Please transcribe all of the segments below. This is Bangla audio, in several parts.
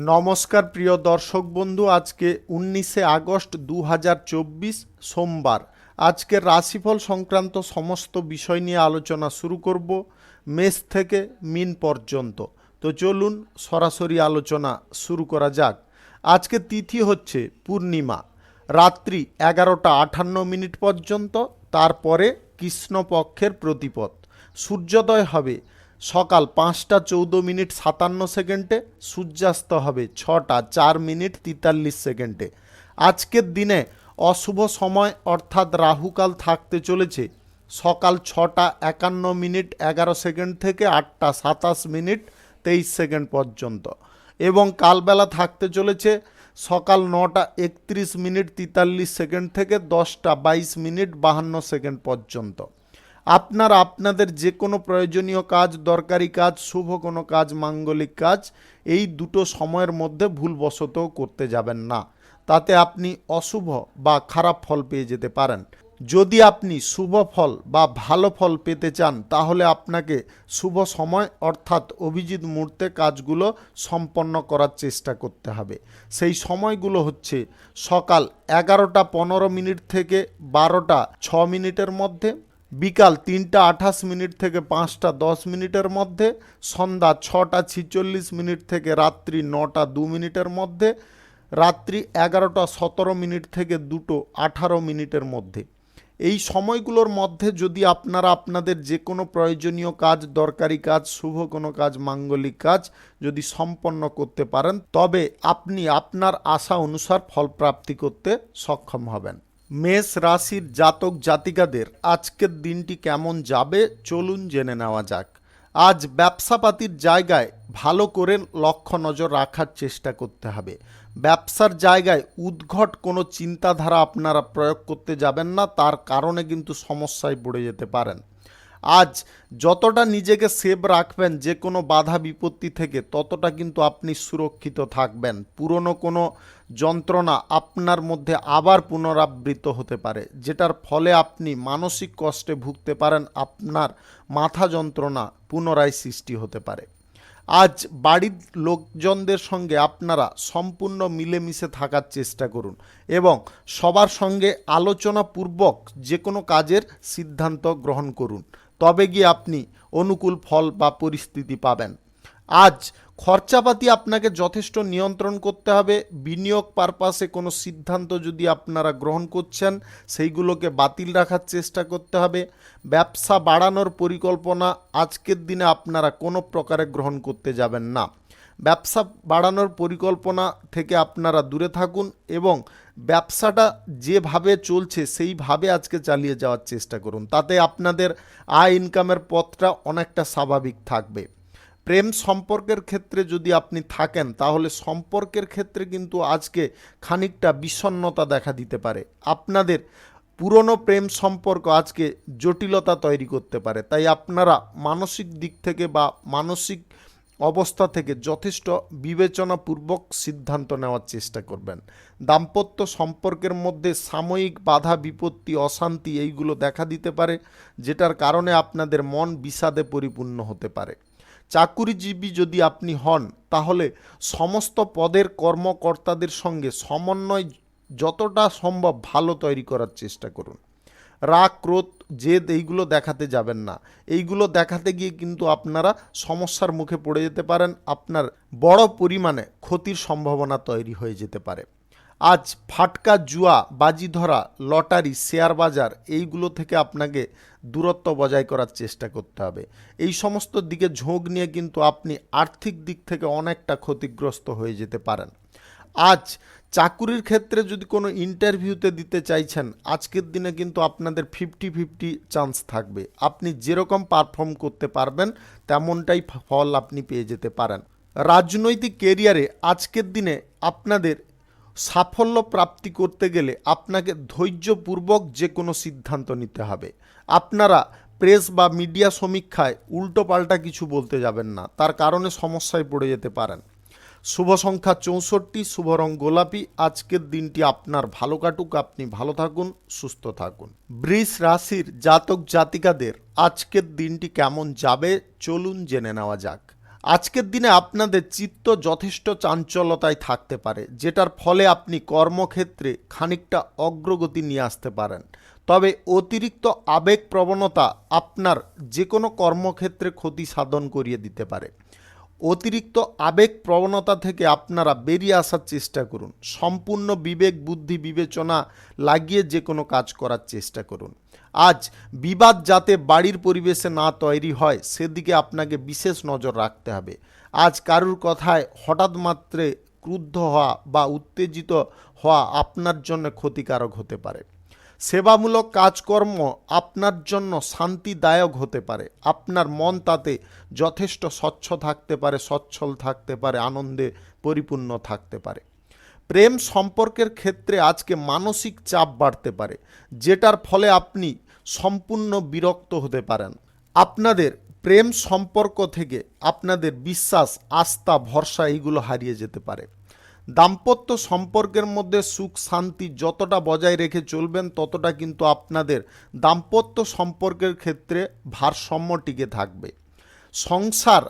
নমস্কার প্রিয় দর্শক বন্ধু, আজকে 19শে আগস্ট 2024 সোমবার। আজকের রাশিফল সংক্রান্ত সমস্ত বিষয় নিয়ে আলোচনা শুরু করব মেষ থেকে মিন পর্যন্ত। তো চলুন সরাসরি আলোচনা শুরু করা যাক। আজকে তিথি হচ্ছে পূর্ণিমা, রাত্রি 11টা 58 পর্যন্ত, তারপরে কৃষ্ণপক্ষের প্রতিপদ। সূর্যোদয় হবে সকাল 5টা 14 মিনিট 57 সেকেন্ডে, সূর্যাস্ত হবে 6টা 4 মিনিট 43 সেকেন্ডে। আজকের দিনে অশুভ সময় অর্থাৎ রাহুকাল থাকতে চলেছে সকাল 6টা 51 মিনিট 11 সেকেন্ড থেকে 8টা 27 মিনিট 23 সেকেন্ড পর্যন্ত, এবং কালবেলা থাকতে চলেছে সকাল 9টা 31 মিনিট 43 সেকেন্ড থেকে 10টা 22 মিনিট 52 সেকেন্ড পর্যন্ত। আপনারা আপনাদের যে কোনো প্রয়োজনীয় কাজ, দরকারি কাজ, শুভ কোনো কাজ, মাঙ্গলিক কাজ এই দুটো সময়ের মধ্যে ভুলবশতও করতে যাবেন না, তাতে আপনি অশুভ বা খারাপ ফল পেয়ে যেতে পারেন। যদি আপনি শুভ ফল বা ভালো ফল পেতে চান তাহলে আপনাকে শুভ সময় অর্থাৎ অভিজিৎ মুহূর্তে কাজগুলো সম্পন্ন করার চেষ্টা করতে হবে। সেই সময়গুলো হচ্ছে সকাল 11টা 15 মিনিট থেকে 12টা 6 মিনিটের মধ্যে, বিকাল 3টা 28 মিনিট থেকে 5টা 10 মিনিটের মধ্যে, সন্ধ্যা 6টা 46 মিনিট থেকে রাত্রি 9টা 2 মিনিটের মধ্যে, রাত্রি 11টা 17 মিনিট থেকে 2টো 18 মিনিটের মধ্যে। এই সময়গুলোর মধ্যে যদি আপনারা আপনাদের যে কোনো প্রয়োজনীয় কাজ, দরকারি কাজ, শুভ কোনো কাজ, মাঙ্গলিক কাজ যদি সম্পন্ন করতে পারেন তবে আপনি আপনার আশা অনুসার ফল প্রাপ্তি করতে সক্ষম হবেন। মেষ রাশির জাতক জাতিকাদের আজকের দিনটি কেমন যাবে চলুন জেনে নেওয়া যাক। আজ ব্যবসাপাতির জায়গায় ভালো করে লক্ষ্য নজর রাখার চেষ্টা করতে হবে। ব্যবসার জায়গায় উদ্ভট কোনো চিন্তাধারা আপনারা প্রয়োগ করতে যাবেন না, তার কারণে কিন্তু সমস্যায় পড়ে যেতে পারেন। আজ যতটা নিজেকে সেভ রাখবেন যে কোনো বাধা বিপত্তি থেকে, ততটা কিন্তু আপনি সুরক্ষিত থাকবেন। পুরনো কোনো যন্ত্রণা আপনার মধ্যে আবার পুনরাবৃত্ত হতে পারে, যেটার ফলে আপনি মানসিক কষ্টে ভুগতে পারেন, আপনার মাথা যন্ত্রণা পুনরায় সৃষ্টি হতে পারে। আজ বাড়ির লোকজনদের সঙ্গে আপনারা সম্পূর্ণ মিলেমিশে থাকার চেষ্টা করুন এবং সবার সঙ্গে আলোচনাপূর্বক যে কোনো কাজের সিদ্ধান্ত গ্রহণ করুন, তবে গিয়ে আপনি অনুকূল ফল বা পরিস্থিতি পাবেন। আজ খরচাপাতি আপনাকে যথেষ্ট নিয়ন্ত্রণ করতে হবে। বিনিয়োগ পারপাসে কোনো সিদ্ধান্ত যদি আপনারা গ্রহণ করছেন সেইগুলোকে বাতিল রাখার চেষ্টা করতে হবে। ব্যবসা বাড়ানোর পরিকল্পনা আজকের দিনে আপনারা কোনো প্রকারে গ্রহণ করতে যাবেন না। ব্যবসা বাড়ানোর পরিকল্পনা থেকে আপনারা দূরে থাকুন এবং ব্যবসাটা যেভাবে চলছে সেইভাবে আজকে চালিয়ে যাওয়ার চেষ্টা করুন, তাতে আপনাদের আয় ইনকামের পথটা অনেকটা স্বাভাবিক থাকবে। প্রেম সম্পর্কের ক্ষেত্রে যদি আপনি থাকেন তাহলে সম্পর্কের ক্ষেত্রে কিন্তু আজকে খানিকটা বিষণ্ণতা দেখা দিতে পারে। আপনাদের পুরনো প্রেম সম্পর্ক আজকে জটিলতা তৈরি করতে পারে, তাই আপনারা মানসিক দিক থেকে বা মানসিক অবস্থা থেকে যথেষ্ট বিবেচনাপূর্বক সিদ্ধান্ত নেওয়ার চেষ্টা করবেন। দাম্পত্য সম্পর্কের মধ্যে সাময়িক বাধা বিপত্তি, অশান্তি এইগুলো দেখা দিতে পারে, যেটার কারণে আপনাদের মন বিষাদে পরিপূর্ণ হতে পারে। চাকুরিজীবী যদি আপনি হন তাহলে সমস্ত পদের কর্মকর্তাদের সঙ্গে সমন্বয় যতটা সম্ভব ভালো তৈরি করার চেষ্টা করুন। রাগ, ক্রোধ, জেদ এইগুলো দেখাতে যাবেন না। এইগুলো দেখাতে গিয়ে কিন্তু আপনারা সমস্যার মুখে পড়ে যেতে পারেন, আপনার বড় পরিমাণে ক্ষতির সম্ভাবনা তৈরি হয়ে যেতে পারে। আজ ফাটকা, জুয়া, বাজি ধরা, লটারি, শেয়ার বাজার এইগুলো থেকে আপনাকে দূরত্ব বজায় করার চেষ্টা করতে হবে। এই সমস্ত দিকে ঝোঁক নিয়ে কিন্তু আপনি আর্থিক দিক থেকে অনেকটা ক্ষতিগ্রস্ত হয়ে যেতে পারেন। আজ চাকুরির ক্ষেত্রে যদি কোনো ইন্টারভিউতে দিতে চাইছেন, আজকের দিনে কিন্তু আপনাদের 50-50 চান্স থাকবে। আপনি যেরকম পারফর্ম করতে পারবেন তেমনটাই ফল আপনি পেয়ে যেতে পারেন। রাজনৈতিক কেরিয়ারে আজকের দিনে আপনাদের সাফল্য প্রাপ্তি করতে গেলে আপনাকে ধৈর্যপূর্বক যে কোনো সিদ্ধান্ত নিতে হবে। আপনারা প্রেস বা মিডিয়া সমীক্ষায় উল্টোপাল্টা কিছু বলতে যাবেন না, তার কারণে সমস্যায় পড়ে যেতে পারেন। শুভ সংখ্যা 64, শুভ রং গোলাপি। আজকের দিনটি আপনার ভালো কাটুক, আপনি ভালো থাকুন, সুস্থ থাকুন। বৃষ রাশির জাতক জাতিকাদের আজকের দিনটি কেমন যাবে চলুন জেনে নেওয়া যাক। আজকের দিনে আপনাদের চিত্ত যথেষ্ট চাঞ্চল্যতায় থাকতে পারে, যেটার ফলে আপনি কর্মক্ষেত্রে খানিকটা অগ্রগতি নিয়ে আসতে পারেন। তবে অতিরিক্ত আবেগ প্রবণতা আপনার যে কোনো কর্মক্ষেত্রে ক্ষতি সাধন করিয়ে দিতে পারে। অতিরিক্ত আবেগ প্রবণতা থেকে আপনারা বেরিয়ে আসার চেষ্টা করুন। সম্পূর্ণ বিবেক বুদ্ধি বিবেচনা লাগিয়ে যে কোনো কাজ করার চেষ্টা করুন। আজ বিবাদ যাতে বাড়ির পরিবেশে না তৈরি হয় সেদিকে আপনাকে বিশেষ নজর রাখতে হবে। আজ কারুর কথায় হঠাৎ মাত্রে ক্রুদ্ধ হওয়া বা উত্তেজিত হওয়া আপনার জন্য ক্ষতিকারক হতে পারে। সেবামূলক কাজকর্ম আপনার জন্য শান্তিদায়ক হতে পারে। আপনার মন তাতে যথেষ্ট স্বচ্ছ থাকতে পারে, সচ্ছল থাকতে পারে, আনন্দে পরিপূর্ণ থাকতে পারে। প্রেম সম্পর্কের ক্ষেত্রে আজকে মানসিক চাপ বাড়তে পারে, যেটার ফলে আপনি সম্পূর্ণ বিরক্ত হতে পারেন। আপনাদের প্রেম সম্পর্ক থেকে আপনাদের বিশ্বাস, আস্থা, ভরসা এইগুলো হারিয়ে যেতে পারে। দাম্পত্য সম্পর্কের মধ্যে সুখ শান্তি যতটা বজায় রেখে চলবেন ততটা কিন্তু আপনাদের দাম্পত্য সম্পর্কের ক্ষেত্রে ভারসাম্য টিকে থাকবে। সংসার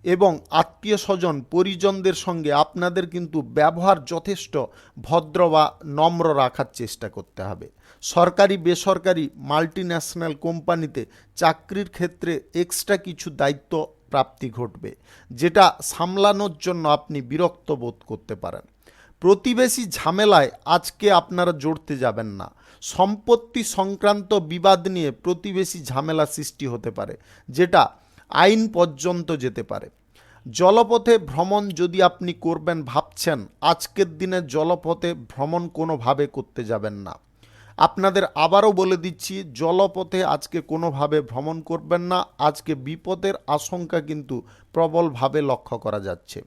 এবং আত্মীয় স্বজন পরিজনদের সঙ্গে আপনাদের কিন্তু ব্যবহার যথেষ্ট ভদ্র বা নম্র রাখার চেষ্টা করতে হবে। সরকারি বেসরকারি মাল্টিন্যাশনাল কোম্পানিতে চাকরির ক্ষেত্রে এক্সট্রা কিছু দায়িত্ব প্রাপ্তি ঘটবে, যেটা সামলানোর জন্য আপনি বিরক্ত বোধ করতে পারেন। প্রতিবেশী ঝামেলায় আজকে আপনারা জড়তে যাবেন না। সম্পত্তি সংক্রান্ত বিবাদ নিয়ে প্রতিবেশী ঝামেলা সৃষ্টি হতে পারে, যেটা আইন পর্যন্ত যেতে পারে। জলপথে ভ্রমণ যদি আপনি করবেন ভাবছেন, আজকের দিনে জলপথে ভ্রমণ কোনোভাবে করতে যাবেন না। আপনাদের আবারও বলে দিচ্ছি, জলপথে আজকে কোনোভাবে ভ্রমণ করবেন না। আজকে বিপদের আশঙ্কা কিন্তু প্রবলভাবে লক্ষ্য করা যাচ্ছে।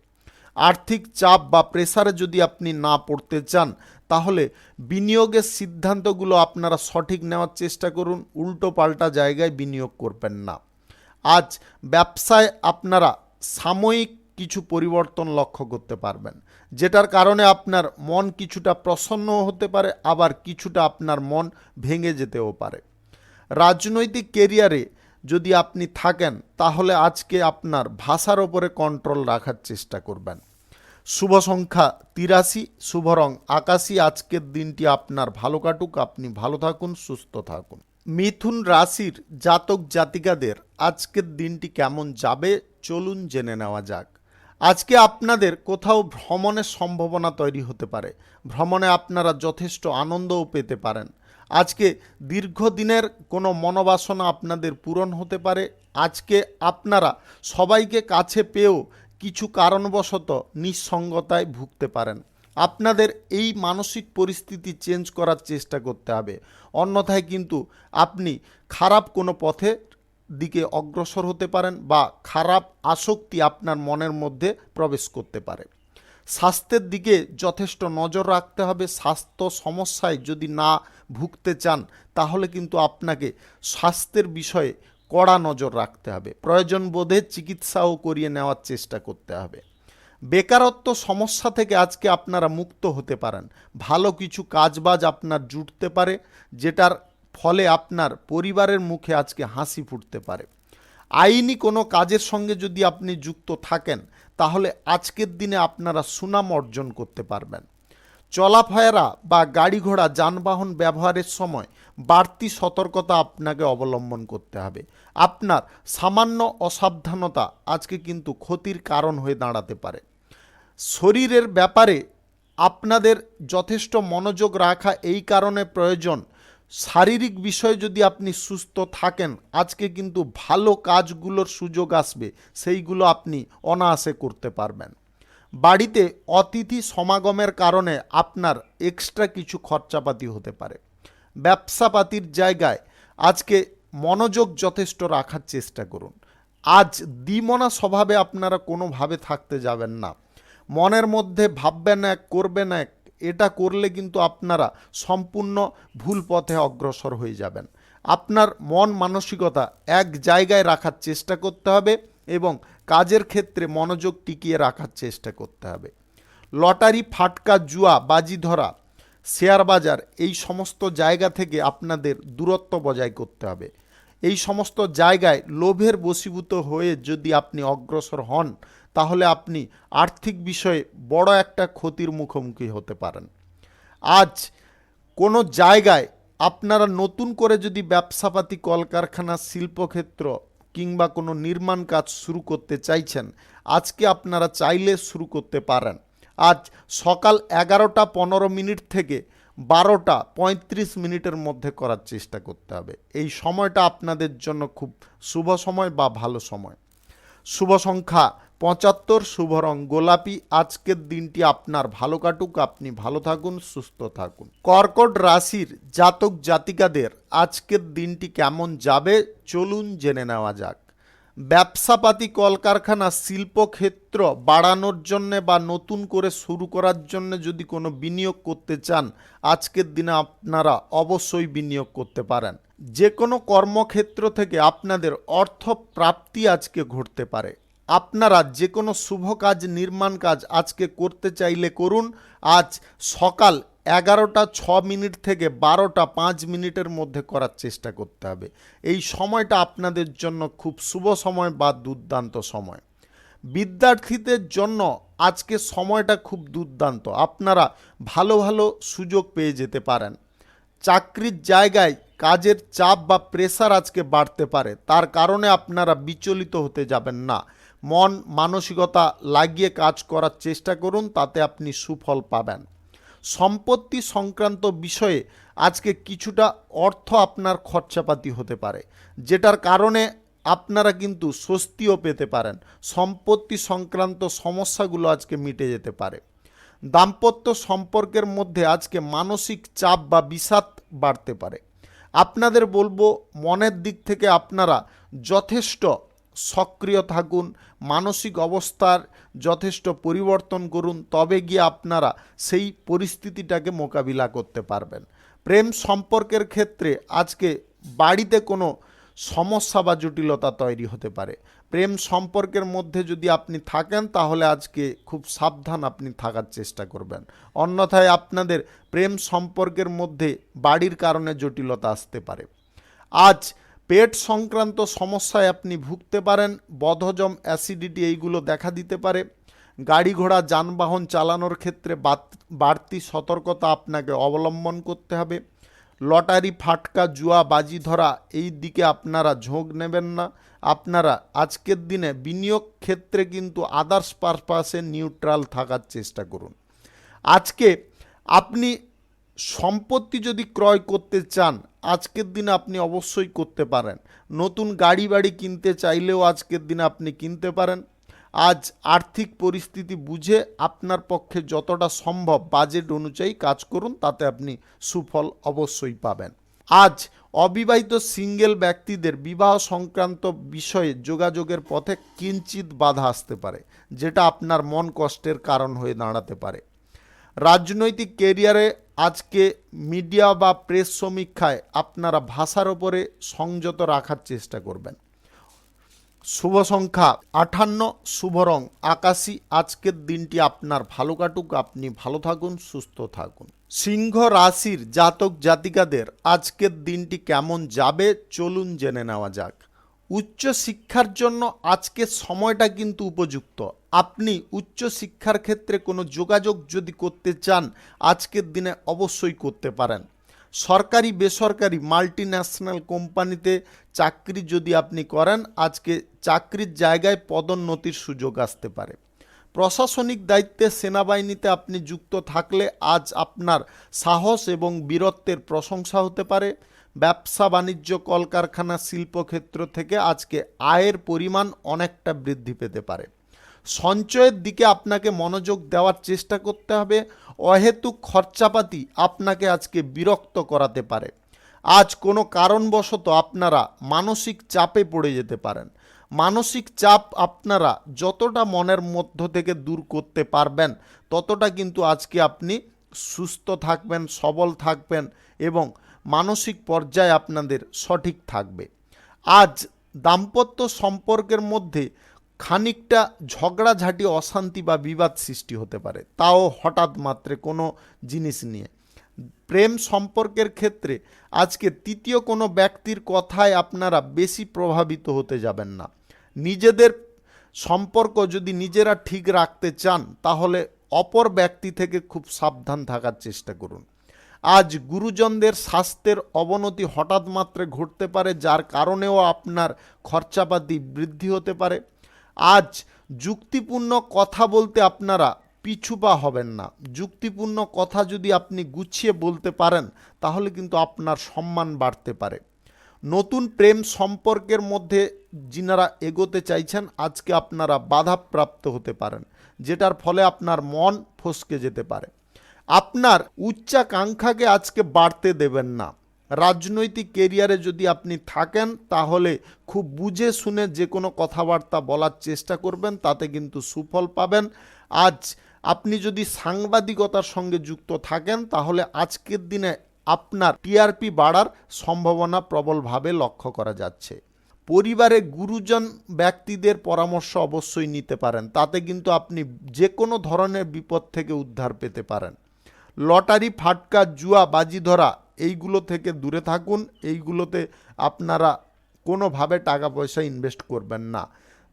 আর্থিক চাপ বা প্রেসারে যদি আপনি না পড়তে চান, তাহলে বিনিয়োগের সিদ্ধান্তগুলো আপনারা সঠিক নেওয়ার চেষ্টা করুন। উল্টো পাল্টা জায়গায় বিনিয়োগ করবেন না। আজ ব্যবসায় আপনারা সাময়িক কিছু পরিবর্তন লক্ষ্য করতে পারবেন, যেটার কারণে আপনার মন কিছুটা প্রসন্ন হতে পারে, আবার কিছুটা আপনার মন ভেঙে যেতেও পারে। রাজনৈতিক কেরিয়ারে যদি আপনি থাকেন, তাহলে আজকে আপনার ভাষার ওপরে কন্ট্রোল রাখার চেষ্টা করবেন। শুভ সংখ্যা 83, শুভ রং আকাশী। আজকের দিনটি আপনার ভালো কাটুক, আপনি ভালো থাকুন, সুস্থ থাকুন। মিথুন রাশির জাতক জাতিকাদের আজকের দিনটি কেমন যাবে চলুন জেনে নেওয়া যাক। আজকে আপনাদের কোথাও ভ্রমণের সম্ভাবনা তৈরি হতে পারে। ভ্রমণে আপনারা যথেষ্ট আনন্দও পেতে পারেন। আজকে দীর্ঘদিনের কোনো মনোবাসনা আপনাদের পূরণ হতে পারে। আজকে আপনারা সবাইকে কাছে পেয়েও কিছু কারণবশত নিঃসঙ্গতায় ভুগতে পারেন। আপনাদের এই মানসিক পরিস্থিতি চেঞ্জ করার চেষ্টা করতে হবে, অন্যথায় কিন্তু আপনি খারাপ কোনো পথে দিকে অগ্রসর হতে পারেন বা খারাপ আসক্তি আপনার মনের মধ্যে প্রবেশ করতে পারে। স্বাস্থ্যের দিকে যথেষ্ট নজর রাখতে হবে। স্বাস্থ্য সমস্যায় যদি না ভুগতে চান, তাহলে কিন্তু আপনাকে স্বাস্থ্যের বিষয়ে কড়া নজর রাখতে হবে। প্রয়োজন বোধে চিকিৎসাও করিয়ে নেওয়ার চেষ্টা করতে হবে। বেকারত্ব সমস্যা থেকে আজকে আপনারা মুক্ত হতে পারেন। ভালো কিছু কাজবাজ আপনার জুটতে পারে, যেটার ফলে আপনার পরিবারের মুখে আজকে হাসি ফুটতে পারে। আইনি কোনো কাজের সঙ্গে যদি আপনি যুক্ত থাকেন, তাহলে আজকের দিনে আপনারা সুনাম অর্জন করতে পারবেন। চলাফেরা বা গাড়ি ঘোড়া যানবাহন ব্যবহারের সময় বাড়তি সতর্কতা আপনাকে অবলম্বন করতে হবে। আপনার সামান্য অসাবধানতা আজকে কিন্তু ক্ষতির কারণ হয়ে দাঁড়াতে পারে। শরীরের ব্যাপারে আপনাদের যথেষ্ট মনোযোগ রাখা এই কারণে প্রয়োজন, শারীরিক বিষয়ে যদি আপনি সুস্থ থাকেন, আজকে কিন্তু ভালো কাজগুলোর সুযোগ আসবে, সেইগুলো আপনি অনায়াসে করতে পারবেন। বাড়িতে অতিথি সমাগমের কারণে আপনার এক্সট্রা কিছু খরচাপাতি হতে পারে। ব্যবসাপাতির জায়গায় আজকে মনোযোগ যথেষ্ট রাখার চেষ্টা করুন। আজ দ্বিমনা স্বভাবে আপনারা কোনোভাবে থাকতে যাবেন না। মনের মধ্যে ভাববেন এক, করবেন এক, এটা করলে কিন্তু আপনারা সম্পূর্ণ ভুল পথে অগ্রসর হয়ে যাবেন। আপনার মন মানসিকতা এক জায়গায় রাখার চেষ্টা করতে হবে এবং কাজের ক্ষেত্রে মনোযোগ টিকিয়ে রাখার চেষ্টা করতে হবে। লটারি, ফাটকা, জুয়া, বাজি ধরা, শেয়ার বাজার এই সমস্ত জায়গা থেকে আপনাদের দূরত্ব বজায় করতে হবে। এই সমস্ত জায়গায় লোভের বশীভূত হয়ে যদি আপনি অগ্রসর হন, তাহলে আপনি আর্থিক বিষয়ে বড় একটা ক্ষতির মুখোমুখি হতে পারেন। আজ কোনো জায়গায় আপনারা নতুন করে যদি ব্যবসাপাতি, কলকারখানা, শিল্পক্ষেত্র কিংবা কোনো নির্মাণ কাজ শুরু করতে চাইছেন, আজকে আপনারা চাইলে শুরু করতে পারেন। আজ সকাল 11:15 থেকে 12:35 মধ্যে করার চেষ্টা করতে হবে। এই সময়টা আপনাদের জন্য খুব শুভ সময় বা ভালো সময়। শুভ সংখ্যা 75, শুভ রং গোলাপি। আজকের দিনটি আপনার ভালো কাটুক, আপনি ভালো থাকুন, সুস্থ থাকুন। কর্কট রাশির জাতক জাতিকাদের আজকের দিনটি কেমন যাবে চলুন জেনে নেওয়া যাক। ব্যবসাপাতি, কলকারখানা, শিল্পক্ষেত্র বাড়ানোর জন্য বা নতুন করে শুরু করার জন্য যদি কোনো বিনিয়োগ করতে চান, আজকের দিনে আপনারা অবশ্যই বিনিয়োগ করতে পারেন। যে কোনো কর্মক্ষেত্র থেকে আপনাদের অর্থ প্রাপ্তি আজকে ঘটতে পারে। আপনারা যে কোনো শুভ কাজ, নির্মাণ কাজ আজকে করতে চাইলে করুন। আজ সকাল 11:06 থেকে 12:05 মধ্যে করার চেষ্টা করতে হবে। এই সময়টা আপনাদের জন্য খুব শুভ সময় বা দুর্দান্ত সময়। বিদ্যার্থীদের জন্য আজকে সময়টা খুব দুর্দান্ত। আপনারা ভালো ভালো সুযোগ পেয়ে যেতে পারেন। চাকরির জায়গায় কাজের চাপ বা প্রেসার আজকে বাড়তে পারে, তার কারণে আপনারা বিচলিত হতে যাবেন না। মন মানসিকতা লাগিয়ে কাজ করার চেষ্টা করুন, তাতে আপনি সুফল পাবেন। সম্পত্তি সংক্রান্ত বিষয়ে আজকে কিছুটা অর্থ আপনার খরচাপাতি হতে পারে, যেটার কারণে আপনারা কিন্তু স্বস্তিও পেতে পারেন। সম্পত্তি সংক্রান্ত সমস্যাগুলো আজকে মিটে যেতে পারে। দাম্পত্য সম্পর্কের মধ্যে আজকে মানসিক চাপ বা বিষাদ বাড়তে পারে। আপনাদের বলবো, মনের দিক থেকে আপনারা যথেষ্ট সক্রিয় থাকুন, মানসিক অবস্থার যথেষ্ট পরিবর্তন করুন, তবে গিয়ে আপনারা সেই পরিস্থিতিটাকে মোকাবিলা করতে পারবেন। প্রেম সম্পর্কের ক্ষেত্রে আজকে বাড়িতে কোনো সমস্যা বা জটিলতা তৈরি হতে পারে। প্রেম সম্পর্কের মধ্যে যদি আপনি থাকেন, তাহলে আজকে খুব সাবধান আপনি থাকার চেষ্টা করবেন, অন্যথায় আপনাদের প্রেম সম্পর্কের মধ্যে বাড়ির কারণে জটিলতা আসতে পারে। আজ পেট সংক্রান্ত সমস্যায় আপনি ভুগতে পারেন। বদহজম, অ্যাসিডিটি এইগুলো দেখা দিতে পারে। গাড়ি ঘোড়া যানবাহন চালানোর ক্ষেত্রে বাড়তি সতর্কতা আপনাকে অবলম্বন করতে হবে। লটারি, ফাটকা, জুয়া, বাজি ধরা এই দিকে আপনারা ঝোঁক নেবেন না। আপনারা আজকের দিনে বিনিয়োগ ক্ষেত্রে কিন্তু আদার্স পারপাসে নিউট্রাল থাকার চেষ্টা করুন। আজকে আপনি সম্পত্তি যদি ক্রয় করতে চান, আজকের দিনে আপনি অবশ্যই করতে পারেন। নতুন গাড়ি বাড়ি কিনতে চাইলেও আজকের দিনে আপনি কিনতে পারেন। আজ আর্থিক পরিস্থিতি বুঝে আপনার পক্ষে যতটা সম্ভব বাজেট অনুযায়ী কাজ করুন, তাতে আপনি সুফল অবশ্যই পাবেন। আজ অবিবাহিত সিঙ্গেল ব্যক্তিদের বিবাহ সংক্রান্ত বিষয়ে যোগাযোগের পথে কিঞ্চিত বাধা আসতে পারে, যেটা আপনার মন কষ্টের কারণ হয়ে দাঁড়াতে পারে। রাজনৈতিক কেরিয়ারে আজকে মিডিয়া বা প্রেস সমীক্ষায় আপনারা ভাষার ওপরে সংযত রাখার চেষ্টা করবেন। শুভ সংখ্যা 58, শুভ রং আকাশী। আজকের দিনটি আপনার ভালো কাটুক, আপনি ভালো থাকুন, সুস্থ থাকুন। সিংহ রাশির জাতক জাতিকাদের আজকের দিনটি কেমন যাবে চলুন জেনে নেওয়া যাক। উচ্চ শিক্ষার জন্য আজকের সময়টা কিন্তু উপযুক্ত। আপনি উচ্চ শিক্ষার ক্ষেত্রে কোনো যোগাযোগ যদি করতে চান, আজকের দিনে অবশ্যই করতে পারেন। সরকারি বেসরকারি মাল্টিন্যাশনাল কোম্পানিতে চাকরি যদি আপনি করেন, আজকে চাকরির জায়গায় পদোন্নতির সুযোগ আসতে পারে। প্রশাসনিক দায়িত্বে সেনাবাহিনীতে আপনি যুক্ত থাকলে আজ আপনার সাহস এবং বীরত্বের প্রশংসা হতে পারে। ব্যবসা বাণিজ্য, কলকারখানা, শিল্পক্ষেত্র থেকে আজকে আয়ের পরিমাণ অনেকটা বৃদ্ধি পেতে পারে। সঞ্চয়ের দিকে আপনাকে মনোযোগ দেওয়ার চেষ্টা করতে হবে। অহেতুক খরচাপাতি আপনাকে আজকে বিরক্ত করাতে পারে। আজ কোনো কারণবশত আপনারা মানসিক চাপে পড়ে যেতে পারেন। মানসিক চাপ আপনারা যতটা মনের মধ্য থেকে দূর করতে পারবেন, ততটা কিন্তু আজকে আপনি সুস্থ থাকবেন, সবল থাকবেন এবং মানসিক পর্যায়ে আপনাদের সঠিক থাকবে। আজ দাম্পত্য সম্পর্কের মধ্যে খানিকটা ঝগড়াঝাঁটি, অশান্তি বা বিবাদ সৃষ্টি হতে পারে, তাও হঠাৎ মাত্রে কোনো জিনিস নিয়ে। প্রেম সম্পর্কের ক্ষেত্রে আজকে তৃতীয় কোনো ব্যক্তির কথায় আপনারা বেশি প্রভাবিত হতে যাবেন না। নিজেদের সম্পর্ক যদি নিজেরা ঠিক রাখতে চান তাহলে অপর ব্যক্তি থেকে খুব সাবধান থাকার চেষ্টা করুন। আজ গুরুজনদের স্বাস্থ্যের অবনতি হঠাৎ মাত্রে ঘটতে পারে, যার কারণেও আপনার খরচাপাতি বৃদ্ধি হতে পারে। আজ যুক্তিপূর্ণ কথা বলতে আপনারা পিছুপা হবেন না। যুক্তিপূর্ণ কথা যদি আপনি গুছিয়ে বলতে পারেন তাহলে কিন্তু আপনার সম্মান বাড়তে পারে। নতুন প্রেম সম্পর্কের মধ্যে যিনারা এগোতে চাইছেন আজকে আপনারা বাধাপ্রাপ্ত হতে পারেন, যেটার ফলে আপনার মন ফসকে যেতে পারে। আপনার উচ্চাকাঙ্ক্ষাকে আজকে বাড়তে দেবেন না। রাজনৈতিক কেরিয়ারে যদি আপনি থাকেন তাহলে খুব বুঝে শুনে যে কোনো কথাবার্তা বলার চেষ্টা করবেন, তাতে কিন্তু সুফল পাবেন। আজ আপনি যদি সাংবাদিকতার সঙ্গে যুক্ত থাকেন তাহলে আজকের দিনে আপনার টিআরপি বাড়ার সম্ভাবনা প্রবলভাবে লক্ষ্য করা যাচ্ছে। পরিবারে গুরুজন ব্যক্তিদের পরামর্শ অবশ্যই নিতে পারেন, তাতে কিন্তু আপনি যে কোনো ধরনের বিপদ থেকে উদ্ধার পেতে পারেন। লটারি, ফাটকা, জুয়া, বাজি ধরা এইগুলো থেকে দূরে থাকুন। এইগুলোতে আপনারা কোনোভাবে টাকা পয়সা ইনভেস্ট করবেন না,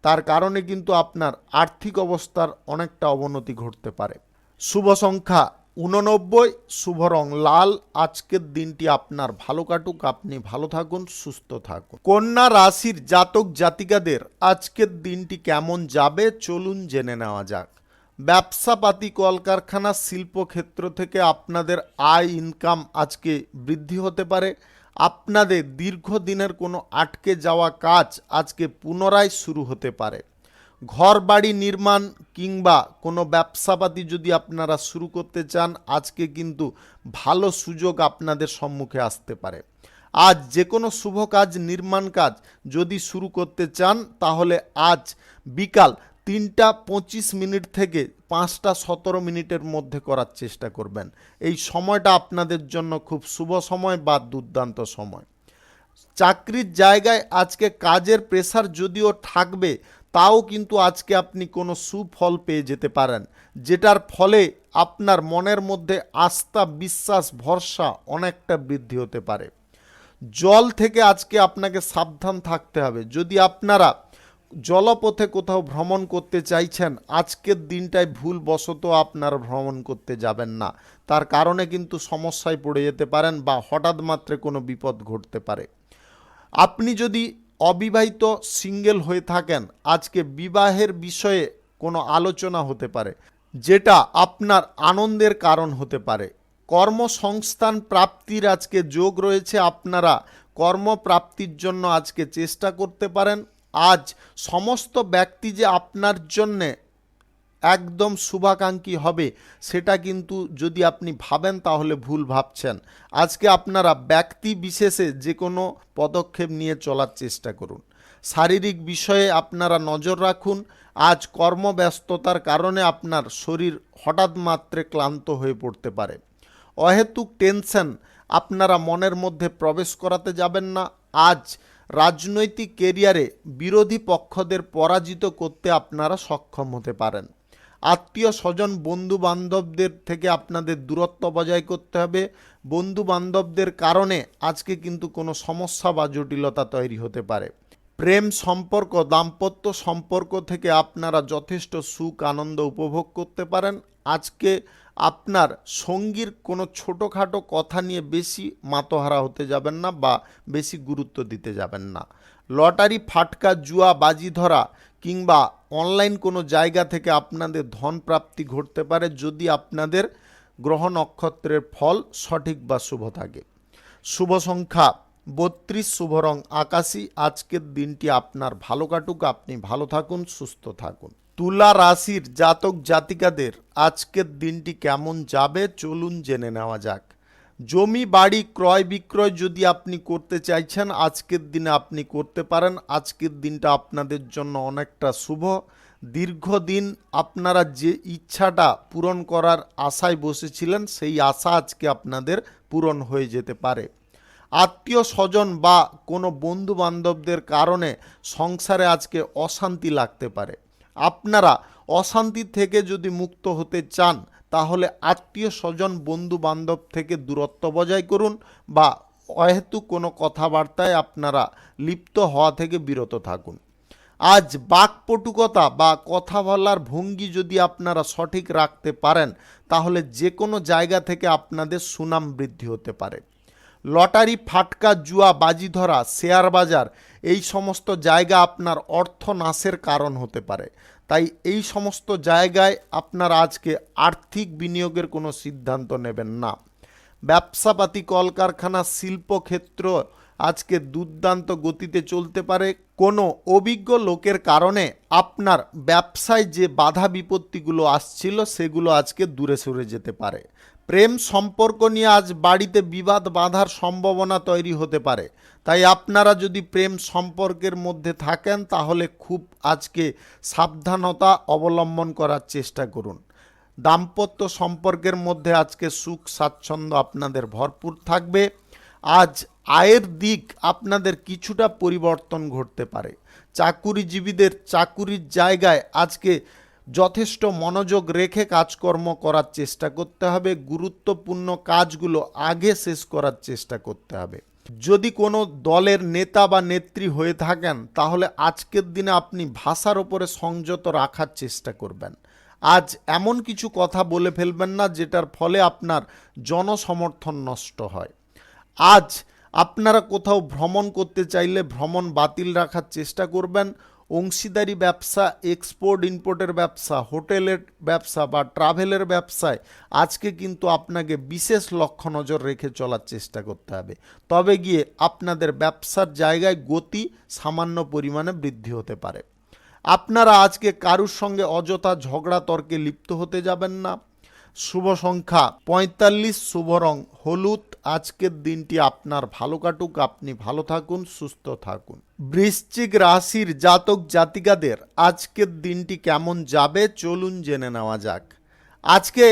তার কারণে কিন্তু আপনার আর্থিক অবস্থার অনেকটা অবনতি ঘটতে পারে। শুভ সংখ্যা 89, শুভ রং লাল। আজকের দিনটি আপনার ভালো কাটুক, আপনি ভালো থাকুন, সুস্থ থাকুন। কন্যা রাশির জাতক জাতিকাদের আজকের দিনটি কেমন যাবে চলুন জেনে নেওয়া যাক। ব্যবসাপাতি, কলকারখানা, শিল্পক্ষেত্র থেকে আপনাদের আয় ইনকাম আজকে বৃদ্ধি হতে পারে। আপনাদের দীর্ঘদিনের কোনো আটকে যাওয়া কাজ আজকে পুনরায় শুরু হতে পারে। ঘর বাড়ি নির্মাণ কিংবা কোনো ব্যবসাপাতি যদি আপনারা শুরু করতে চান আজকে কিন্তু ভালো সুযোগ আপনাদের সম্মুখে আসতে পারে। আজ যে কোনো শুভ কাজ, নির্মাণ কাজ যদি শুরু করতে চান তাহলে আজ বিকাল 3টা 25 থেকে 5টা 17 মধ্যে করার চেষ্টা করবেন। এই সময়টা আপনাদের জন্য খুব শুভ সময় বা দুর্দান্ত সময়। চাকরির জায়গায় আজকে কাজের প্রেসার যদিও থাকবে, তাও কিন্তু আজকে আপনি কোনো সুফল পেয়ে যেতে পারেন, যেটার ফলে আপনার মনের মধ্যে আস্থা, বিশ্বাস, ভরসা অনেকটা বৃদ্ধি হতে পারে। জল থেকে আজকে আপনাকে সাবধান থাকতে হবে। যদি আপনারা জলপথে কোথাও ভ্রমণ করতে চাইছেন আজকের দিনটায় ভুলবশত আপনারা ভ্রমণ করতে যাবেন না, তার কারণে কিন্তু সমস্যায় পড়ে যেতে পারেন বা হঠাৎ মাত্রে কোনো বিপদ ঘটতে পারে। আপনি যদি অবিবাহিত সিঙ্গেল হয়ে থাকেন আজকে বিবাহের বিষয়ে কোনো আলোচনা হতে পারে, যেটা আপনার আনন্দের কারণ হতে পারে। কর্মসংস্থান প্রাপ্তির আজকে যোগ রয়েছে, আপনারা কর্মপ্রাপ্তির জন্য আজকে চেষ্টা করতে পারেন। আজ সমস্ত ব্যক্তি যে আপনার জন্যে একদম শুভাকাঙ্ক্ষী হবে সেটা কিন্তু যদি আপনি ভাবেন তাহলে ভুল ভাবছেন। আজকে আপনারা ব্যক্তি বিশেষে যে কোনো পদক্ষেপ নিয়ে চলার চেষ্টা করুন। শারীরিক বিষয়ে আপনারা নজর রাখুন। আজ কর্মব্যস্ততার কারণে আপনার শরীর হঠাৎ মাত্রে ক্লান্ত হয়ে পড়তে পারে। অহেতুক টেনশন আপনারা মনের মধ্যে প্রবেশ করাতে যাবেন না। আজ রাজনৈতিক কেরিয়ারে বিরোধী পক্ষদের পরাজিত করতে আপনারা সক্ষম হতে পারেন। আত্মীয় স্বজন, বন্ধু বান্ধবদের থেকে আপনাদের দূরত্ব বজায় করতে হবে। বন্ধু বান্ধবদের কারণে আজকে কিন্তু কোনো সমস্যা বা জটিলতা তৈরি হতে পারে। প্রেম সম্পর্ক, দাম্পত্য সম্পর্ক থেকে আপনারা যথেষ্ট সুখ আনন্দ উপভোগ করতে পারেন। আজকে আপনার সঙ্গীর কোনো ছোটোখাটো কথা নিয়ে বেশি মাতোহারা হতে যাবেন না বা বেশি গুরুত্ব দিতে যাবেন না। লটারি, ফাটকা, জুয়া, বাজি ধরা কিংবা অনলাইন কোনো জায়গা থেকে আপনাদের ধন প্রাপ্তি ঘটতে পারে যদি আপনাদের গ্রহ নক্ষত্রের ফল সঠিক বা শুভ থাকে। শুভ সংখ্যা 32, শুভ রং আকাশী। আজকের দিনটি আপনার ভালো কাটুক, আপনি ভালো থাকুন, সুস্থ থাকুন। তুলা রাশির জাতক জাতিকাদের আজকের দিনটি কেমন যাবে চলুন জেনে নেওয়া যাক। জমি বাড়ি ক্রয় বিক্রয় যদি আপনি করতে চাইছেন আজকের দিনে আপনি করতে পারেন। আজকের দিনটা আপনাদের জন্য অনেকটা শুভ। দীর্ঘদিন আপনারা যে ইচ্ছাটা পূরণ করার আশায় বসেছিলেন সেই আশা আজকে আপনাদের পূরণ হয়ে যেতে পারে। আত্মীয় স্বজন বা কোনো বন্ধু বান্ধবদের কারণে সংসারে আজকে অশান্তি লাগতে পারে। আপনারা অশান্তি থেকে যদি মুক্ত হতে চান তাহলে আত্মীয় স্বজন বন্ধু বান্ধব থেকে দূরত্ব বজায় করুন বা অহেতুক কোনো কথাবার্তায় আপনারা লিপ্ত হওয়া থেকে বিরত থাকুন। আজ বাকপটুকতা বা কথা বলার ভঙ্গি যদি আপনারা সঠিক রাখতে পারেন তাহলে যে কোনো জায়গা থেকে আপনাদের সুনাম বৃদ্ধি হতে পারে। লটারি, ফাটকা, জুয়া, বাজি ধরা, শেয়ার বাজার এই সমস্ত জায়গা আপনার অর্থ নাশের কারণ হতে পারে। তাই এই সমস্ত জায়গায় আপনারা আজকে আর্থিক বিনিয়োগের কোনো সিদ্ধান্ত নেবেন না। ব্যবসাপাতি, কলকারখানা, শিল্পক্ষেত্র আজকে দুর্দান্ত গতিতে চলতে পারে। কোনো অভিজ্ঞ লোকের কারণে আপনার ব্যবসায় যে বাধা বিপত্তিগুলো আসছিল সেগুলো আজকে দূরে সরে যেতে পারে। প্রেম সম্পর্ক নিয়ে আজ বাড়িতে বিবাদ বাঁধার সম্ভাবনা তৈরি হতে পারে। তাই আপনারা যদি প্রেম সম্পর্কের মধ্যে থাকেন তাহলে খুব আজকে সাবধানতা অবলম্বন করার চেষ্টা করুন। দাম্পত্য সম্পর্কের মধ্যে আজকে সুখ স্বাচ্ছন্দ্য আপনাদের ভরপুর থাকবে। আজ আয়ের দিক আপনাদের কিছুটা পরিবর্তন ঘটতে পারে। চাকুরিজীবীদের চাকুরির জায়গায় আজকে যথেষ্ট মনোযোগ রেখে কাজকর্ম করার চেষ্টা করতে হবে। গুরুত্বপূর্ণ কাজগুলো আগে শেষ করার চেষ্টা করতে হবে। যদি কোনো দলের নেতা বা নেত্রী হয়ে থাকেন তাহলে আজকের দিনে আপনি ভাষার ওপরে সংযত রাখার চেষ্টা করবেন। আজ এমন কিছু কথা বলে ফেলবেন না যেটার ফলে আপনার জনসমর্থন নষ্ট হয়। আজ আপনারা কোথাও ভ্রমণ করতে চাইলে ভ্রমণ বাতিল রাখার চেষ্টা করবেন। অংশীদারি ব্যবসা, এক্সপোর্ট ইম্পোর্টের ব্যবসা, হোটেলের ব্যবসা বা ট্রাভেলের ব্যবসায় আজকে কিন্তু আপনাকে বিশেষ লক্ষ্য নজর রেখে চলার চেষ্টা করতে হবে। তবে গিয়ে আপনাদের ব্যবসার জায়গায় গতি সামান্য পরিমাণে বৃদ্ধি হতে পারে। আপনারা আজকে কারুর সঙ্গে অযথা ঝগড়া তর্কে লিপ্ত হতে যাবেন না। শুভ সংখ্যা 45, শুভ রং হলুদ। আজকের দিনটি আপনার ভালো কাটুক, আপনি ভালো থাকুন, সুস্থ থাকুন। বৃশ্চিক রাশির জাতক জাতিকাদের আজকের দিনটি কেমন যাবে চলুন জেনে নেওয়া যাক। আজকে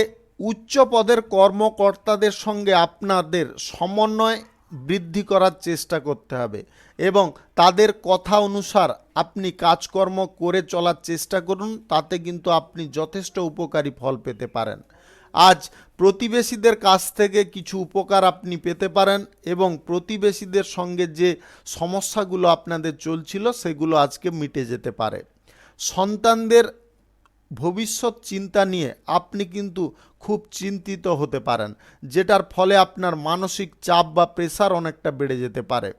উচ্চ পদের কর্মকর্তাদের সঙ্গে আপনাদের সমন্বয় বৃদ্ধি করার চেষ্টা করতে হবে এবং তাদের কথা অনুসার আপনি কাজকর্ম করে চলার চেষ্টা করুন। তাতে কিন্তু আপনি যথেষ্ট উপকারী ফল পেতে পারেন। আজ প্রতিবেশীদের কাছ থেকে কিছু উপকার আপনি পেতে পারেন এবং প্রতিবেশীদের সঙ্গে যে সমস্যাগুলো আপনাদের চলছিল সেগুলো আজকে মিটে যেতে পারে। সন্তানদের ভবিষ্যৎ চিন্তা নিয়ে আপনি কিন্তু খুব চিন্তিত হতে পারেন, যেটার ফলে আপনার মানসিক চাপ বা প্রেসার অনেকটা বেড়ে যেতে পারে।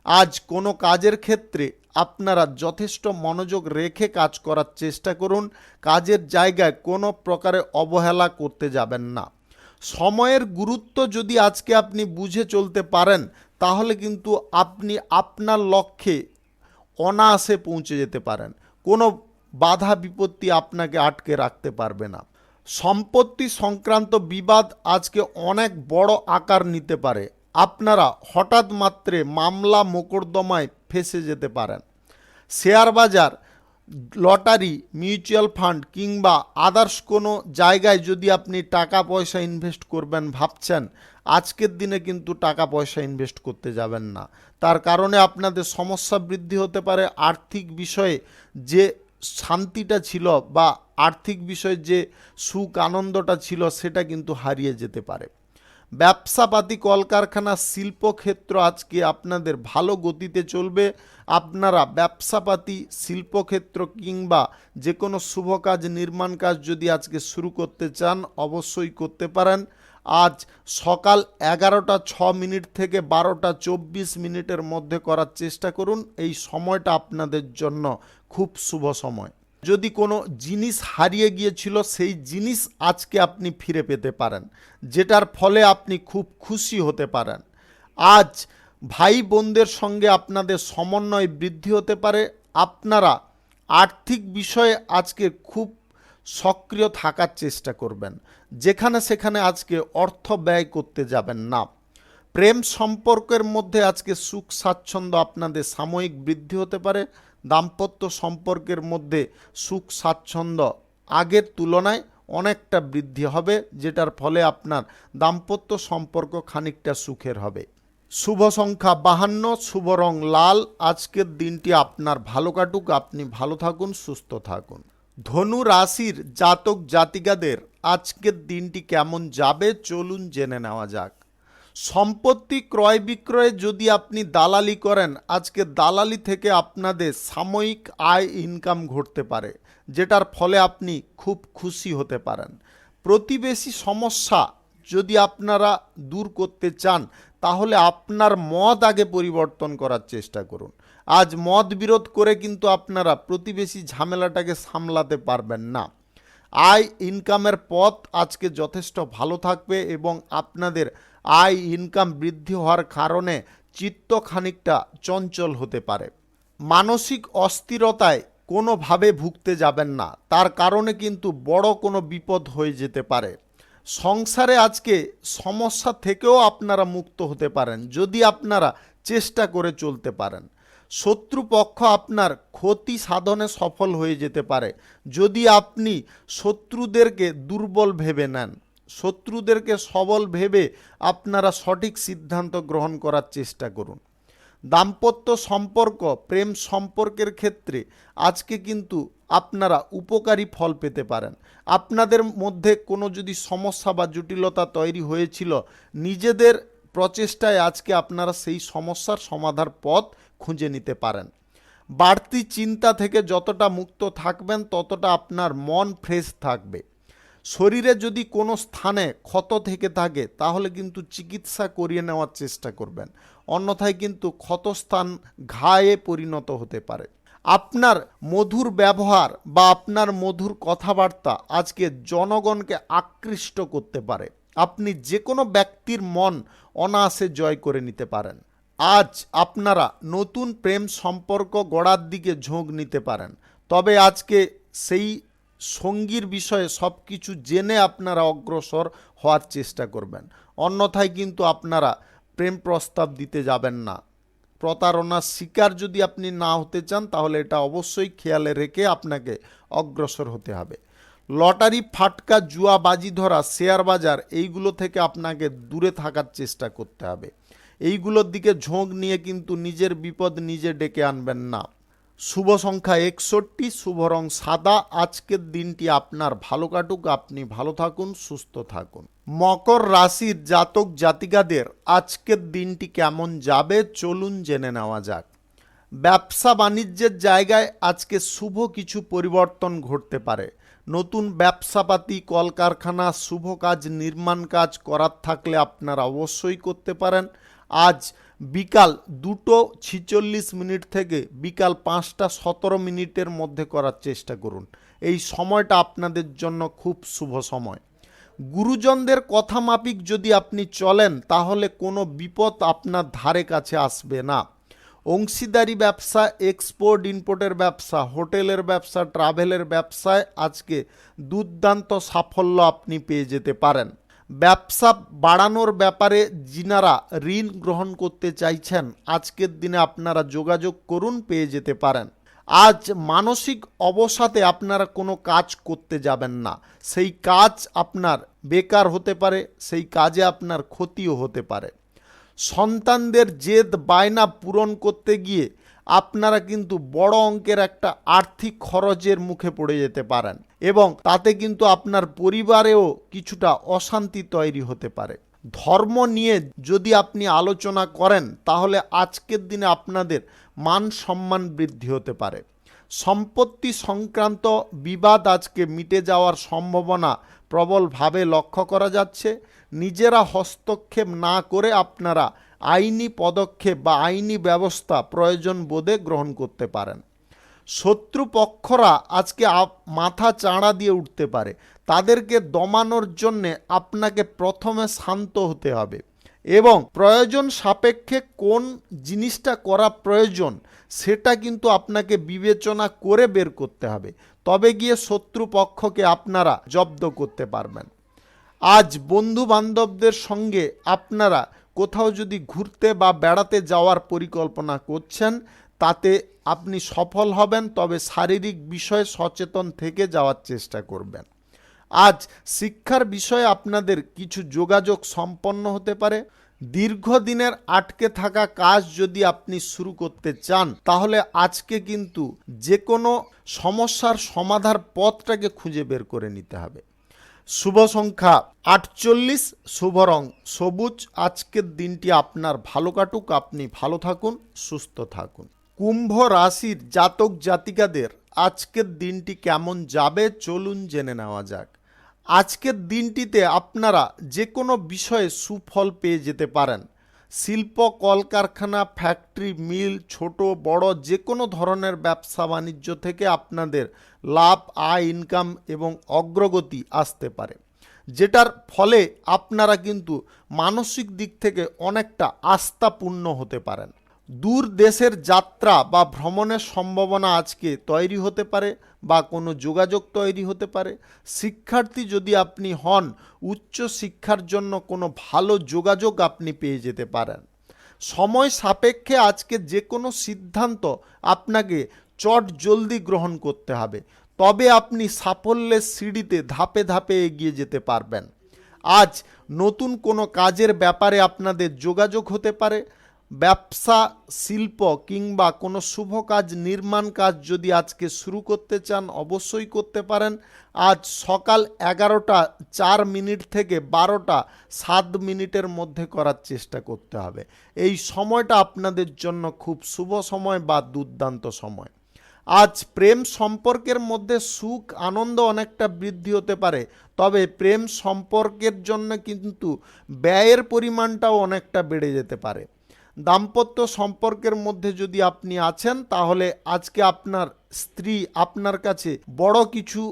আজ কোনো কাজের ক্ষেত্রে আপনারা যথেষ্ট মনোযোগ রেখে কাজ করার চেষ্টা করুন। কাজের জায়গায় কোনো প্রকারে অবহেলা করতে যাবেন না। সময়ের গুরুত্ব যদি আজকে আপনি বুঝে চলতে পারেন তাহলে কিন্তু আপনি আপনার লক্ষ্যে অনায়াসে পৌঁছে যেতে পারেন। কোনো বাধা বিপত্তি আপনাকে আটকে রাখতে পারবে না। সম্পত্তি সংক্রান্ত বিবাদ আজকে অনেক বড় আকার নিতে পারে। আপনারা হঠাৎ মাত্রে মামলা মোকদ্দমায় ফেঁসে যেতে পারেন। শেয়ার বাজার, লটারি, মিউচুয়াল ফান্ড কিংবা আদার্স কোনো জায়গায় যদি আপনি টাকা পয়সা ইনভেস্ট করবেন ভাবছেন, আজকের দিনে কিন্তু টাকা পয়সা ইনভেস্ট করতে যাবেন না। তার কারণে আপনাদের সমস্যা বৃদ্ধি হতে পারে। আর্থিক বিষয়ে যে শান্তিটা ছিল বা আর্থিক বিষয়ে যে সুখ আনন্দটা ছিল সেটা কিন্তু হারিয়ে যেতে পারে। ব্যবসাপাতি, কলকারখানা, শিল্পক্ষেত্র আজকে আপনাদের ভালো গতিতে চলবে। আপনারা ব্যবসাপাতি, শিল্পক্ষেত্র কিংবা যে কোনো শুভ কাজ, নির্মাণ কাজ যদি আজকে শুরু করতে চান অবশ্যই করতে পারেন। আজ সকাল 11টা 6 মিনিট থেকে 12টা 24 মিনিটের মধ্যে করার চেষ্টা করুন। এই সময়টা আপনাদের জন্য খুব শুভ সময়। যদি কোনো জিনিস হারিয়ে গিয়েছিল সেই জিনিস আজকে আপনি ফিরে পেতে পারেন, যেটার ফলে আপনি খুব খুশি হতে পারেন। আজ ভাই বোনদের সঙ্গে আপনাদের সমন্বয় বৃদ্ধি হতে পারে। আপনারা আর্থিক বিষয়ে আজকে খুব সক্রিয় থাকার চেষ্টা করবেন। যেখানে সেখানে আজকে অর্থ ব্যয় করতে যাবেন না। প্রেম সম্পর্কের মধ্যে আজকে সুখ স্বাচ্ছন্দ্য আপনাদের সাময়িক বৃদ্ধি হতে পারে। দাম্পত্য সম্পর্কের মধ্যে সুখ স্বাচ্ছন্দ্য আগের তুলনায় অনেকটা বৃদ্ধি হবে, যেটার ফলে আপনার দাম্পত্য সম্পর্ক খানিকটা সুখের হবে। শুভ সংখ্যা 52, শুভ রং লাল। আজকের দিনটি আপনার ভালো কাটুক, আপনি ভালো থাকুন, সুস্থ থাকুন। ধনু রাশির জাতক জাতিকাদের আজকের দিনটি কেমন যাবে চলুন জেনে নেওয়া যাক। সম্পত্তি ক্রয় বিক্রয়ে যদি আপনি দালালি করেন, আজকে দালালি থেকে আপনাদের সাময়িক আয় ইনকাম ঘটতে পারে, যেটার ফলে আপনি খুব খুশি হতে পারেন। প্রতিবেশী সমস্যা যদি আপনারা দূর করতে চান, তাহলে আপনার মত আগে পরিবর্তন করার চেষ্টা করুন। আজ মত বিরোধ করে কিন্তু আপনারা প্রতিবেশী ঝামেলাটাকে সামলাতে পারবেন না। আয় ইনকামের পথ আজকে যথেষ্ট ভালো থাকবে এবং আপনাদের আয় ইনকাম বৃদ্ধি হওয়ার কারণে চিত্ত খানিকটা চঞ্চল হতে পারে। মানসিক অস্থিরতায় কোনোভাবে ভুগতে যাবেন না, তার কারণে কিন্তু বড় কোনো বিপদ হয়ে যেতে পারে। সংসারে আজকে সমস্যা থেকেও আপনারা মুক্ত হতে পারেন যদি আপনারা চেষ্টা করে চলতে পারেন। শত্রুপক্ষ আপনার ক্ষতি সাধনে সফল হয়ে যেতে পারে যদি আপনি শত্রুদেরকে দুর্বল ভেবে নেন। শত্রুদেরকে সবল ভেবে আপনারা সঠিক সিদ্ধান্ত গ্রহণ করার চেষ্টা করুন। দাম্পত্য সম্পর্ক, প্রেম সম্পর্কের ক্ষেত্রে আজকে কিন্তু আপনারা উপকারী ফল পেতে পারেন। আপনাদের মধ্যে কোনো যদি সমস্যা বা জটিলতা তৈরি হয়েছিল, নিজেদের প্রচেষ্টায় আজকে আপনারা সেই সমস্যার সমাধার পথ খুঁজে নিতে পারেন। বাড়তি চিন্তা থেকে যতটা মুক্ত থাকবেন ততটা আপনার মন ফ্রেশ থাকবে। শরীরে যদি কোনো স্থানে ক্ষত থেকে থাকে তাহলে কিন্তু চিকিৎসা করিয়ে নেওয়ার চেষ্টা করবেন, অন্যথায় কিন্তু ক্ষতস্থান ঘায়ে পরিণত হতে পারে। আপনার মধুর ব্যবহার বা আপনার মধুর কথাবার্তা আজকে জনগণকে আকৃষ্ট করতে পারে। আপনি যে কোনো ব্যক্তির মন অনায়াসে জয় করে নিতে পারেন। আজ আপনারা নতুন প্রেম সম্পর্ক গড়ার দিকে ঝোঁক নিতে পারেন, তবে আজকে সেই সঙ্গীর বিষয়ে সব কিছু জেনে আপনারা অগ্রসর হওয়ার চেষ্টা করবেন, অন্যথায় কিন্তু আপনারা প্রেম প্রস্তাব দিতে যাবেন না। প্রতারণার শিকার যদি আপনি না হতে চান তাহলে এটা অবশ্যই খেয়ালে রেখে আপনাকে অগ্রসর হতে হবে। লটারি, ফাটকা, জুয়া, বাজি ধরা, শেয়ার বাজার এইগুলো থেকে আপনাকে দূরে থাকার চেষ্টা করতে হবে। এইগুলোর দিকে ঝোঁক নিয়ে কিন্তু নিজের বিপদ নিজে ডেকে আনবেন না। শুভ সংখ্যা 61, শুভ রং সাদা। আজকের দিনটি আপনার ভালো কাটুক, আপনি ভালো থাকুন, সুস্থ থাকুন। মকর রাশির জাতক জাতিকাদের আজকের দিনটি কেমন যাবে চলুন জেনে নেওয়া যাক। ব্যবসা বাণিজ্যের জায়গায় আজকে শুভ কিছু পরিবর্তন ঘটতে পারে। নতুন ব্যবসাপাতি, কলকারখানা, শুভ কাজ, নির্মাণ কাজ করার থাকলে আপনারা অবশ্যই করতে পারেন। আজ বিকাল 2:46 থেকে বিকাল 5:17 মধ্যে করার চেষ্টা করুন। এই সময়টা আপনাদের জন্য খুব শুভ সময়। গুরুজনদের কথা মাফিক যদি আপনি চলেন তাহলে কোনো বিপদ আপনার ধারে কাছে আসবে না। অংশীদারি ব্যবসা, এক্সপোর্ট ইম্পোর্টের ব্যবসা, হোটেলের ব্যবসা, ট্রাভেলের ব্যবসায় আজকে দুর্দান্ত সাফল্য আপনি পেয়ে যেতে পারেন। ব্যবসা বাড়ানোর ব্যাপারে যিনারা ঋণ গ্রহণ করতে চাইছেন আজকের দিনে আপনারা যোগাযোগ করুন, পেয়ে যেতে পারেন। আজ মানসিক অবসাদে আপনারা কোনো কাজ করতে যাবেন না, সেই কাজ আপনার বেকার হতে পারে, সেই কাজে আপনার ক্ষতিও হতে পারে। সন্তানদের জেদ বায়না পূরণ করতে গিয়ে আপনারা কিন্তু বড় অঙ্কের একটা আর্থিক খরচের মুখে পড়ে যেতে পারেন এবং তাতে কিন্তু আপনার পরিবারেও কিছুটা অশান্তি তৈরি হতে পারে। ধর্ম নিয়ে যদি আপনি আলোচনা করেন তাহলে আজকের দিনে আপনাদের মান সম্মান বৃদ্ধি হতে পারে। সম্পত্তি সংক্রান্ত বিবাদ আজকে মিটে যাওয়ার সম্ভাবনা প্রবলভাবে লক্ষ্য করা যাচ্ছে। নিজেরা হস্তক্ষেপ না করে আপনারা আইনি পদক্ষেপ বা আইনি ব্যবস্থা প্রয়োজন বোধে গ্রহণ করতে পারেন। শত্রুপক্ষরা আজকে মাথা চাড়া দিয়ে উঠতে পারে, তাদেরকে দমানোর জন্যে আপনাকে প্রথমে শান্ত হতে হবে এবং প্রয়োজন সাপেক্ষে কোন জিনিসটা করা প্রয়োজন সেটা কিন্তু আপনাকে বিবেচনা করে বের করতে হবে, তবে গিয়ে শত্রুপক্ষকে আপনারা জব্দ করতে পারবেন। আজ বন্ধু বান্ধবদের সঙ্গে আপনারা কোথাও যদি ঘুরতে বা বেড়াতে যাওয়ার পরিকল্পনা করছেন তাতে আপনি সফল হবেন, তবে শারীরিক বিষয়ে সচেতন থেকে যাওয়ার চেষ্টা করবেন। আজ শিক্ষার বিষয়ে আপনাদের কিছু যোগাযোগ সম্পন্ন হতে পারে। দীর্ঘদিনের আটকে থাকা কাজ যদি আপনি শুরু করতে চান, তাহলে আজকে কিন্তু যে কোনো সমস্যার সমাধার পথটাকে খুঁজে বের করে নিতে হবে। শুভ সংখ্যা 48, শুভ রং সবুজ। আজকের দিনটি আপনার ভালো কাটুক, আপনি ভালো থাকুন, সুস্থ থাকুন। কুম্ভ রাশির জাতক জাতিকাদের আজকের দিনটি কেমন যাবে চলুন জেনে নেওয়া যাক। আজকের দিনটিতে আপনারা যে কোনো বিষয়ে সুফল পেয়ে যেতে পারেন। শিল্প, কলকারখানা, ফ্যাক্টরি, মিল, ছোট বড় যে কোনো ধরনের ব্যবসা বাণিজ্য থেকে আপনাদের লাভ, আয়, ইনকাম এবং অগ্রগতি আসতে পারে, যেটার ফলে আপনারা কিন্তু মানসিক দিক থেকে অনেকটা আস্থাপূর্ণ হতে পারেন। দূর দেশের যাত্রা বা ভ্রমণের সম্ভাবনা আজকে তৈরি হতে পারে বা কোনো যোগাযোগ তৈরি হতে পারে। শিক্ষার্থী যদি আপনি হন, উচ্চ শিক্ষার জন্য কোনো ভালো যোগাযোগ আপনি পেয়ে যেতে পারেন। সময় সাপেক্ষে আজকে যে কোনো সিদ্ধান্ত আপনাকে চট জলদি গ্রহণ করতে হবে, তবে আপনি সাফল্যের সিঁড়িতে ধাপে ধাপে এগিয়ে যেতে পারবেন। আজ নতুন কোনো কাজের ব্যাপারে আপনাদের যোগাযোগ হতে পারে। ব্যবসা, শিল্প কিংবা কোনো শুভ কাজ, নির্মাণ কাজ যদি আজকে শুরু করতে চান অবশ্যই করতে পারেন। আজ সকাল 11টা 4 মিনিট থেকে 12টা 7 মিনিটের মধ্যে করার চেষ্টা করতে হবে। এই সময়টা আপনাদের জন্য খুব শুভ সময় বা দুর্দান্ত সময়। আজ প্রেম সম্পর্কের মধ্যে সুখ আনন্দ অনেকটা বৃদ্ধি হতে পারে, তবে প্রেম সম্পর্কের জন্য কিন্তু ব্যয়ের পরিমাণটাও অনেকটা বেড়ে যেতে পারে। দাম্পত্য সম্পর্কের মধ্যে যদি আপনি আছেন, তাহলে আজকে আপনার স্ত্রী আপনার কাছে বড় কিছু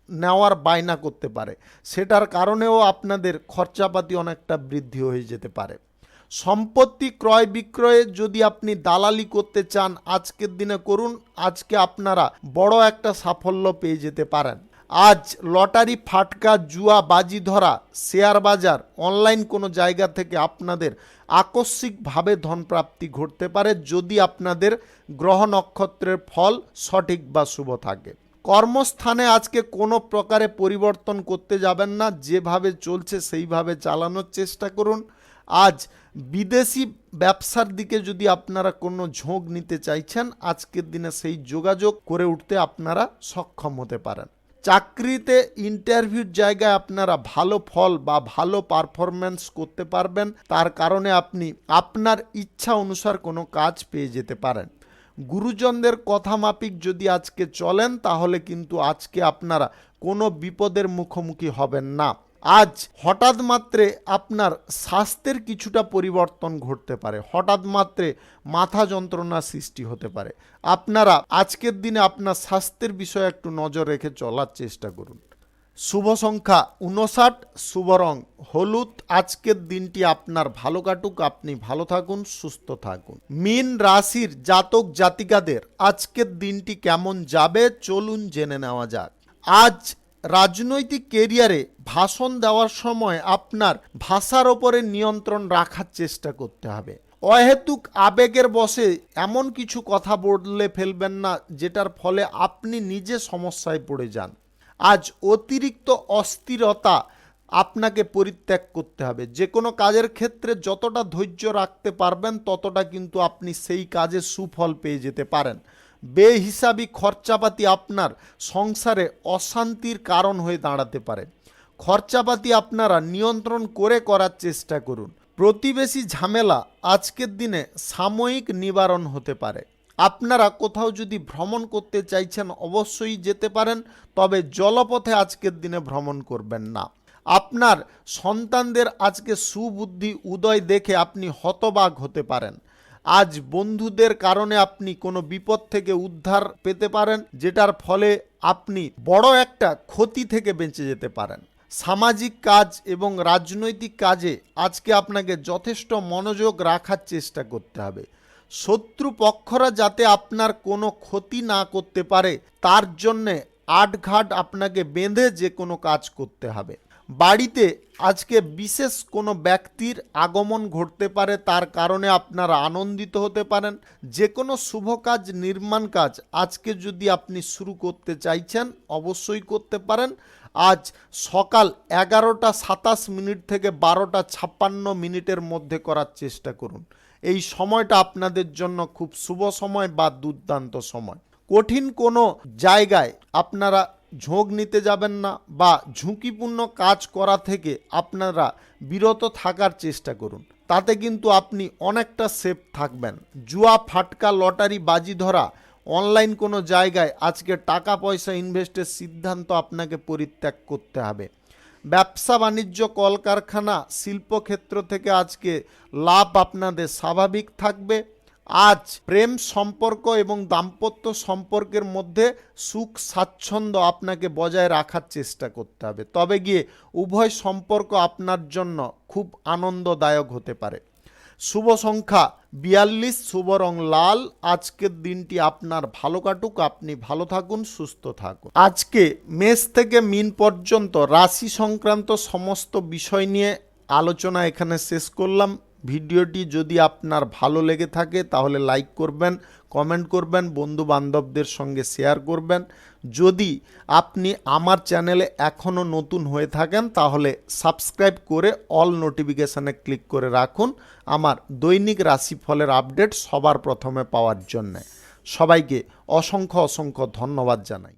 নেওয়ার বায়না করতে পারে, সেটার কারণেও আপনাদের খরচাপাতি অনেকটা বৃদ্ধি হয়ে যেতে পারে। সম্পত্তি ক্রয় বিক্রয়ে যদি আপনি দালালি করতে চান আজকের দিনে করুন, আজকে আপনারা বড় একটা সাফল্য পেয়ে যেতে পারেন। আজ লটারি, ফাটকা, জুয়া, বাজি ধরা, শেয়ার বাজার, অনলাইন কোনো জায়গা থেকে আপনাদের আকস্মিকভাবে ধনপ্রাপ্তি ঘটতে পারে, যদি আপনাদের গ্রহ নক্ষত্রের ফল সঠিক বা শুভ থাকে। কর্মস্থানে আজকে কোনো প্রকারে পরিবর্তন করতে যাবেন না, যেভাবে চলছে সেইভাবে চালানোর চেষ্টা করুন। আজ বিদেশি ব্যবসার দিকে যদি আপনারা কোনো ঝোঁক নিতে চাইছেন, আজকের দিনে সেই যোগাযোগ করে উঠতে আপনারা সক্ষম হতে পারেন। চাকরিতে ইন্টারভিউর জায়গায় আপনারা ভালো ফল বা ভালো পারফরম্যান্স করতে পারবেন, তার কারণে আপনি আপনার ইচ্ছা অনুসার কোনো কাজ পেয়ে যেতে পারেন। গুরুজনদের কথা মাফিক যদি আজকে চলেন, তাহলে কিন্তু আজকে আপনারা কোনো বিপদের মুখোমুখি হবেন না। আজ হঠাৎ মাত্রে আপনার স্বাস্থ্যের কিছুটা পরিবর্তন ঘটতে পারে, হঠাৎ মাত্রে মাথা যন্ত্রণা সৃষ্টি হতে পারে। আপনারা আজকের দিনে আপনার স্বাস্থ্যের বিষয়ে একটু নজর রেখে চলার চেষ্টা করুন। শুভ সংখ্যা 59, শুভ রং হলুদ। আজকের দিনটি আপনার ভালো কাটুক, আপনি ভালো থাকুন, সুস্থ থাকুন। মীন রাশির জাতক জাতিকাদের আজকের দিনটি কেমন যাবে চলুন জেনে নেওয়া যাক। আজ রাজনৈতিক কেরিয়ারে ভাষণ দেওয়ার সময় আপনার ভাষার ওপরে নিয়ন্ত্রণ রাখার চেষ্টা করতে হবে। অহেতুক আবেগের বশে এমন কিছু কথা বলে ফেলবেন না, যেটার ফলে আপনি নিজে সমস্যায় পড়ে যান। আজ অতিরিক্ত অস্থিরতা আপনাকে পরিত্যাগ করতে হবে। যে কোনো কাজের ক্ষেত্রে যতটা ধৈর্য রাখতে পারবেন, ততটা কিন্তু আপনি সেই কাজে সুফল পেয়ে যেতে পারেন। বেহিসাবি খরচাপাতি আপনার সংসারে অশান্তির কারণ হয়ে দাঁড়াতে পারে। খরচাপাতি আপনারা নিয়ন্ত্রণ করে করার চেষ্টা করুন। প্রতিবেশী ঝামেলা আজকের দিনে সাময়িক নিবারণ হতে পারে। আপনারা কোথাও যদি ভ্রমণ করতে চাইছেন অবশ্যই যেতে পারেন, তবে জলপথে আজকের দিনে ভ্রমণ করবেন না। আপনার সন্তানদের আজকে সুবুদ্ধি উদয় দেখে আপনি হতবাক হতে পারেন। আজ বন্ধুদের কারণে আপনি কোনো বিপদ থেকে উদ্ধার পেতে পারেন, যেটার ফলে আপনি বড় একটা ক্ষতি থেকে বেঁচে যেতে পারেন। সামাজিক কাজ এবং রাজনৈতিক কাজে আজকে আপনাকে যথেষ্ট মনোযোগ রাখার চেষ্টা করতে হবে। শত্রুপক্ষরা যাতে আপনার কোনো ক্ষতি না করতে পারে, তার জন্যে আটঘাট আপনাকে বেঁধে যে কোনো কাজ করতে হবে। বাড়িতে আজকে বিশেষ কোনো ব্যক্তির আগমন ঘটতে পারে, তার কারণে আপনারা আনন্দিত হতে পারেন। যে কোনো শুভ কাজ, নির্মাণ কাজ আজকে যদি আপনি শুরু করতে চাইছেন অবশ্যই করতে পারেন। আজ সকাল 11:27 থেকে 12:56 মধ্যে করার চেষ্টা করুন। এই সময়টা আপনাদের জন্য খুব শুভ সময় বা দুর্দান্ত সময়। কঠিন কোনো জায়গায় আপনারা ঝোঁক নিতে যাবেন না বা ঝুঁকিপূর্ণ কাজ করা থেকে আপনারা বিরত থাকার চেষ্টা করুন। তাতে কিন্তু আপনি অনেকটা সেফ থাকবেন। জুয়া, ফাটকা, লটারি, বাজি ধরা, অনলাইন কোনো জায়গায় আজকে টাকা পয়সা ইনভেস্টের সিদ্ধান্ত আপনাকে পরিত্যাগ করতে হবে। ব্যবসা বাণিজ্য, কলকারখানা, শিল্পক্ষেত্র থেকে আজকে লাভ আপনাদের স্বাভাবিক থাকবে। আজ প্রেম সম্পর্ক এবং দাম্পত্য সম্পর্কের মধ্যে সুখ স্বাচ্ছন্দ্য আপনাকে বজায় রাখার চেষ্টা করতে হবে, তবে গিয়ে উভয় সম্পর্ক আপনার জন্য খুব আনন্দদায়ক হতে পারে। শুভ সংখ্যা 42, শুভ রং লাল। আজকের দিনটি আপনার ভালো কাটুক, আপনি ভালো থাকুন, সুস্থ থাকুন। আজকে মেষ থেকে মীন পর্যন্ত রাশি সংক্রান্ত সমস্ত বিষয় নিয়ে আলোচনা এখানে শেষ করলাম। ভিডিওটি যদি আপনার ভালো লেগে থাকে তাহলে লাইক করবেন, কমেন্ট করবেন, বন্ধু বান্ধবদের সঙ্গে শেয়ার করবেন। যদি আপনি আমার চ্যানেলে এখনও নতুন হয়ে থাকেন তাহলে সাবস্ক্রাইব করে অল নোটিফিকেশানে ক্লিক করে রাখুন আমার দৈনিক রাশিফলের আপডেট সবার প্রথমে পাওয়ার জন্যে। সবাইকে অসংখ্য অসংখ্য ধন্যবাদ জানাই।